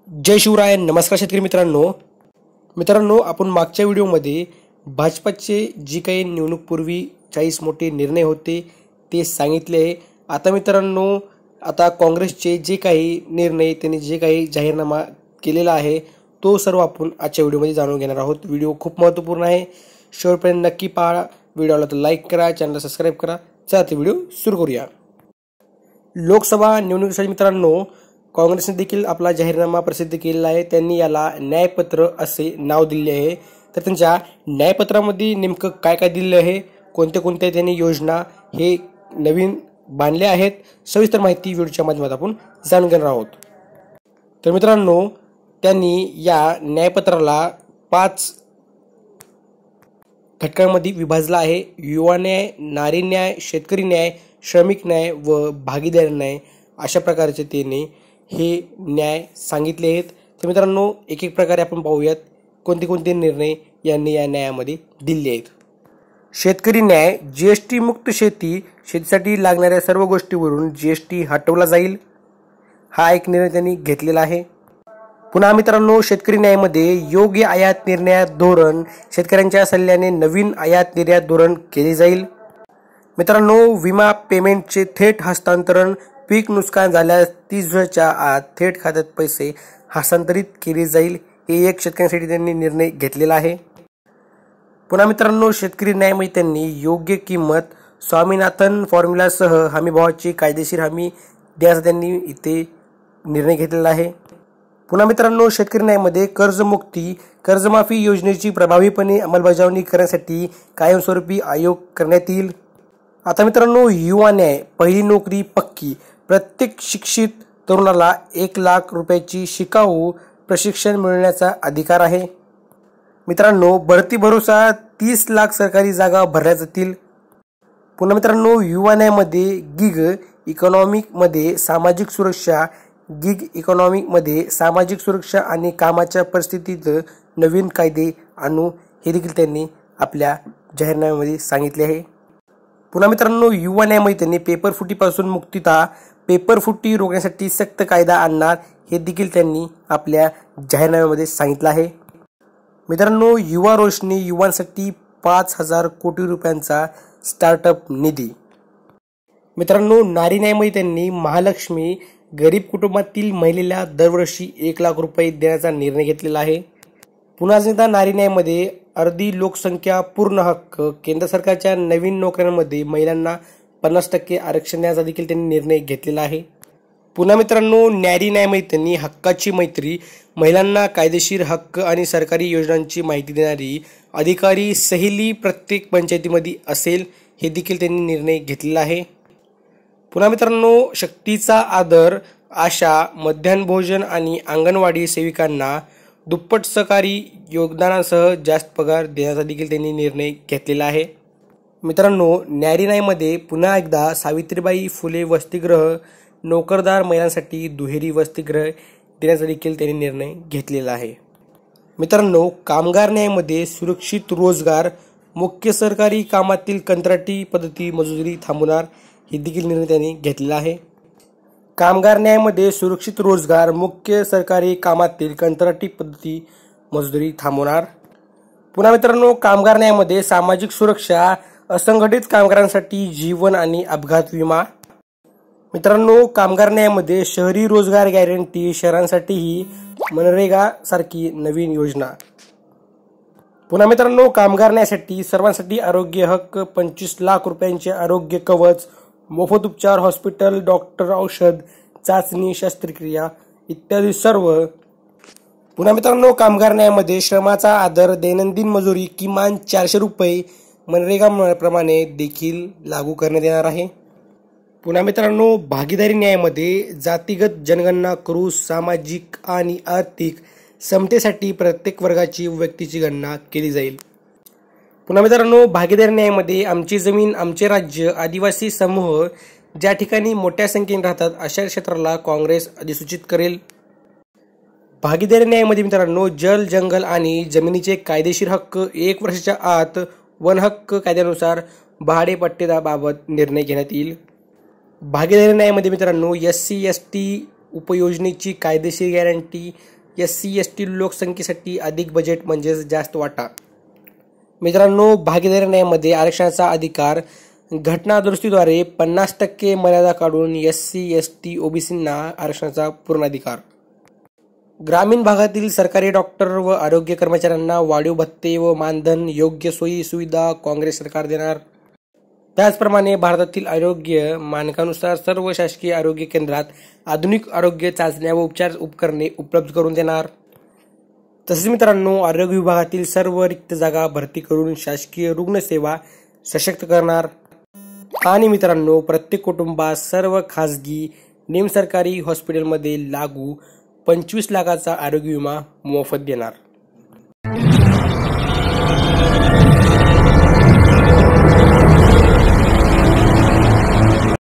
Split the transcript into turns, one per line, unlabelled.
जय शिवराय. नमस्कार शेतकरी मित्रांनो आपण मागच्या व्हिडिओमध्ये भाजपचे जी काही निवडणूकपूर्वी 40 मोठे निर्णय होते ते सांगितले आहे. आता मित्रांनो आता काँग्रेसचे जे काही निर्णय त्यांनी जे काही जाहीरनामा केलेला आहे तो सर्व आपण आजच्या व्हिडिओमध्ये जाणून घेणार आहोत. व्हिडिओ खूप महत्त्वपूर्ण आहे, शेवटपर्यंत नक्की पहा. व्हिडिओला तर लाईक करा, चॅनलला सबस्क्राईब करा. चला तर व्हिडिओ सुरू करूया. लोकसभा निवडणुकीसाठी मित्रांनो काँग्रेसने देखील आपला जाहीरनामा प्रसिद्ध केलेला आहे. त्यांनी याला न्यायपत्र असे नाव दिले आहे. तर त्यांच्या न्यायपत्रामध्ये नेमकं काय काय दिलं आहे, कोणत्या कोणत्या त्यांनी योजना हे नवीन बांधल्या आहेत, सविस्तर माहिती व्हिडिओच्या माध्यमातून आपण जाणून घेणार आहोत. तर मित्रांनो त्यांनी या न्यायपत्राला 5 घटकांमध्ये विभाजला आहे. युवा न्याय, नारी न्याय, शेतकरी न्याय, श्रमिक न्याय व भागीदारी न्याय अशा प्रकारचे त्यांनी हे न्याय सांगितले आहेत. तर मित्रांनो एक एक प्रकारे आपण पाहूयात कोणते कोणते निर्णय यांनी या न्यायामध्ये दिले आहेत. शेतकरी न्याय, जीएसटी मुक्त शेती, शेतीसाठी लागणाऱ्या सर्व गोष्टीवरून जीएसटी हटवला जाईल, हा एक निर्णय त्यांनी घेतलेला आहे. पुन्हा मित्रांनो शेतकरी न्यायामध्ये योग्य आयात निर्यात धोरण, शेतकऱ्यांच्या सल्ल्याने नवीन आयात निर्यात धोरण केले जाईल. मित्रांनो विमा पेमेंटचे थेट हस्तांतरण, पीक नुकसान झाल्यास 30 दिवसाच्या आत थेट खात्यात पैसे हस्तांतरित केले जाईल, हे एक शेतकऱ्यांसाठी त्यांनी निर्णय घेतलेला आहे. पुन्हा मित्रांनो शेतकरी न्यायामध्ये त्यांनी योग्य किंमत, स्वामीनाथन फॉर्म्युलासह हमीभावाची कायदेशीर हमी देण्याचा त्यांनी इथे निर्णय घेतलेला आहे. पुन्हा मित्रांनो शेतकरी न्यायामध्ये कर्जमुक्ती, कर्जमाफी योजनेची प्रभावीपणे अंमलबजावणी करण्यासाठी कायमस्वरूपी आयोग करण्यात येईल. आता मित्रांनो युवा न्याय, पहिली नोकरी पक्की, प्रत्येक शिक्षित तरुणाला 1 लाख रुपयाची शिकाऊ प्रशिक्षण मिळण्याचा अधिकार आहे. मित्रांनो बढती भरोसा, 30 लाख सरकारी जागा भरल्या जातील. पुन्हा मित्रांनो युवा न्यायामध्ये गिग इकॉनॉमीमध्ये सामाजिक सुरक्षा, सामाजिक सुरक्षा आणि कामाच्या परिस्थितीत नवीन कायदे आणू, हे देखील त्यांनी आपल्या जाहीरनाम्यामध्ये सांगितले आहे. पुन्हा मित्रांनो युवा न्यायामध्ये त्यांनी पेपरफुटीपासून मुक्तता, पेपरफुटी रोखण्यासाठी सक्त कायदा आणणार, हे देखील त्यांनी आपल्या जाहीरनाम्यामध्ये सांगितलं आहे. मित्रांनो युवा रोशनी, युवांसाठी 5,000 कोटी रुपयांचा स्टार्टअप निधी. मित्रांनो नारी न्यायामध्ये त्यांनी महालक्ष्मी, गरीब कुटुंबातील महिलेला दरवर्षी 1 लाख रुपये देण्याचा निर्णय घेतलेला आहे. पुन्हा नारी न्यायामध्ये अर्धी लोकसंख्या पूर्ण हक्क, केंद्र सरकारच्या नवीन नोकऱ्यांमध्ये महिलांना 50% आरक्षण देण्याचा देखील त्यांनी निर्णय घेतलेला आहे. पुन्हा मित्रांनो नारी न्यायामध्ये त्यांनी हक्काची मैत्री, महिलांना कायदेशीर हक्क आणि सरकारी योजनांची माहिती देणारी अधिकारी सहेली प्रत्येक पंचायतीमध्ये असेल, हे देखील त्यांनी निर्णय घेतलेला आहे. पुन्हा मित्रांनो शक्तीचा आदर, आशा, मध्यान्ह भोजन आणि अंगणवाडी सेविकांना दुप्पट सहकारी योगदानासह जास्त पगार देण्याचा देखील त्यांनी निर्णय घेतलेला आहे. मित्रांनो नारी न्यायामध्ये पुन्हा एकदा सावित्रीबाई फुले वसतिगृह, नोकरदार महिलांसाठी दुहेरी वसतिगृह देण्याचा देखील त्यांनी निर्णय घेतलेला आहे. मित्रांनो कामगार न्यायामध्ये सुरक्षित रोजगार, मुख्य सरकारी कामातील कंत्राटी पद्धती मजुरी थांबवणार, हे देखील निर्णय त्यांनी घेतलेला आहे. कामगार न्यायामध्ये सुरक्षित रोजगार, मुख्य सरकारी कामातील कंत्राटी पद्धती मजुरी थांबवणार. पुन्हा मित्रांनो कामगार न्यायामध्ये सामाजिक सुरक्षा, असंघटित कामगारांसाठी जीवन आणि अपघात विमा. मित्रांनो कामगार न्यायामध्ये शहरी रोजगार गॅरंटी, शहरांसाठीही मनरेगा सारखी नवीन योजना. पुन्हा मित्रांनो कामगार न्यायासाठी सर्वांसाठी आरोग्य हक्क, 25 लाख रुपयांचे आरोग्य कवच, मोफत उपचार, हॉस्पिटल, डॉक्टर, औषध, चाचणी, शस्त्रक्रिया इत्यादी सर्व. पुन्हा मित्रांनो कामगार न्यायामध्ये श्रमाचा आदर, दैनंदिन मजुरी किमान 400 रुपये मनरेगा प्रमाणे देखील लागू करण्यात येणार आहे. पुन्हा मित्रांनो भागीदारी न्यायामध्ये जातीगत जनगणना करू, सामाजिक आणि आर्थिक समतेसाठी प्रत्येक वर्गाची व्यक्तीची गणना केली जाईल. पुन्हा मित्रांनो भागीदारी न्यायामध्ये आमची जमीन आमचे राज्य, आदिवासी समूह ज्या ठिकाणी मोठ्या संख्येने राहतात अशा क्षेत्राला काँग्रेस अधिसूचित करेल. भागीदारी न्यायामध्ये मित्रांनो जल, जंगल आणि जमिनीचे कायदेशीर हक्क, 1 वर्षाच्या आत वन हक्क कायद्यानुसार भाडेपट्ट्याबाबत निर्णय घेण्यात येईल. भागीदारी न्यायामध्ये मित्रांनो SC ST उपयोजनेची कायदेशीर गॅरंटी, SC/ST लोकसंख्येसाठी अधिक बजेट म्हणजेच जास्त वाटा. मित्रांनो, भागीदारी न्यायामध्ये आरक्षणाचा अधिकार घटना दुरुस्तीद्वारे 50% मर्यादा काढून SC/ST OBCंना आरक्षणाचा पूर्ण अधिकार. ग्रामीण भागातील सरकारी डॉक्टर व आरोग्य कर्मचाऱ्यांना वाढीव भत्ते व मानधन योग्य सोयी सुविधा काँग्रेस सरकार देणार. त्याचप्रमाणे भारतातील आरोग्य मानकानुसार सर्व शासकीय आरोग्य केंद्रात आधुनिक आरोग्य चाचण्या व उपचार उपकरणे उपलब्ध करून देणार. तसेच मित्रांनो, आरोग्य विभागातील सर्व रिक्त जागा भरती करून शासकीय रुग्णसेवा सशक्त करणार. आणि मित्रांनो, प्रत्येक कुटुंबास सर्व खासगी निमसरकारी हॉस्पिटलमध्ये लागू 25 लाखाचा आरोग्य विमा मोफत देणार.